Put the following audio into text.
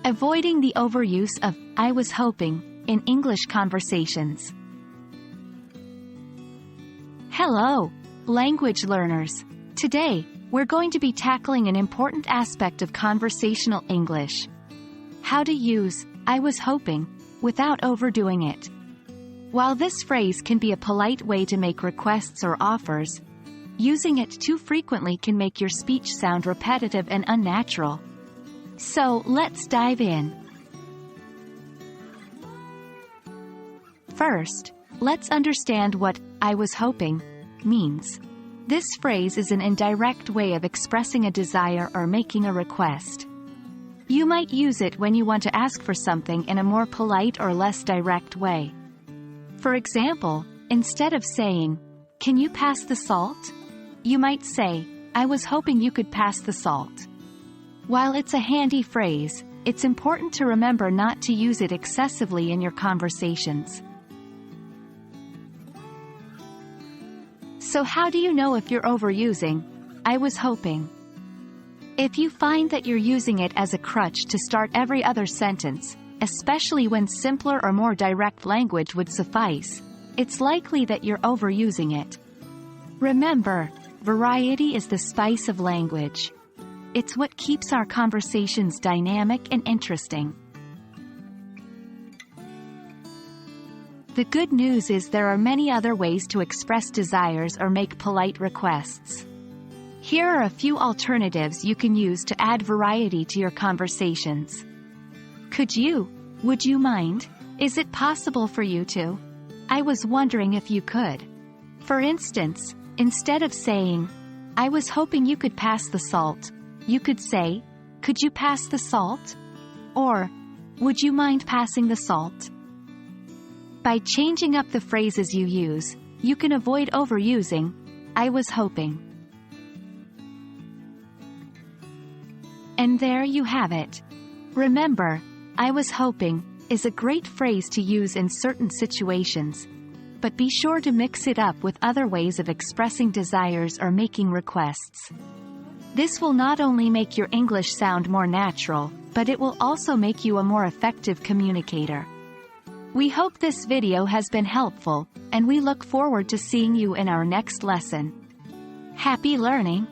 Avoiding the overuse of I was hoping in English conversations. Hello, language learners. Today, we're going to be tackling an important aspect of conversational English. How to use I was hoping without overdoing it. While this phrase can be a polite way to make requests or offers, using it too frequently can make your speech sound repetitive and unnatural. So, let's dive in. First, let's understand what I was hoping means. This phrase is an indirect way of expressing a desire or making a request. You might use it when you want to ask for something in a more polite or less direct way. For example, instead of saying, "Can you pass the salt?" you might say, "I was hoping you could pass the salt." While it's a handy phrase, it's important to remember not to use it excessively in your conversations. So how do you know if you're overusing I was hoping? If you find that you're using it as a crutch to start every other sentence, especially when simpler or more direct language would suffice, it's likely that you're overusing it. Remember, variety is the spice of language. It's what keeps our conversations dynamic and interesting. The good news is there are many other ways to express desires or make polite requests. Here are a few alternatives you can use to add variety to your conversations. Could you? Would you mind? Is it possible for you to? I was wondering if you could. For instance, instead of saying, "I was hoping you could pass the salt," you could say, "Could you pass the salt?" Or, "Would you mind passing the salt?" By changing up the phrases you use, you can avoid overusing I was hoping. And there you have it. Remember, I was hoping is a great phrase to use in certain situations, but be sure to mix it up with other ways of expressing desires or making requests. This will not only make your English sound more natural, but it will also make you a more effective communicator. We hope this video has been helpful, and we look forward to seeing you in our next lesson. Happy learning!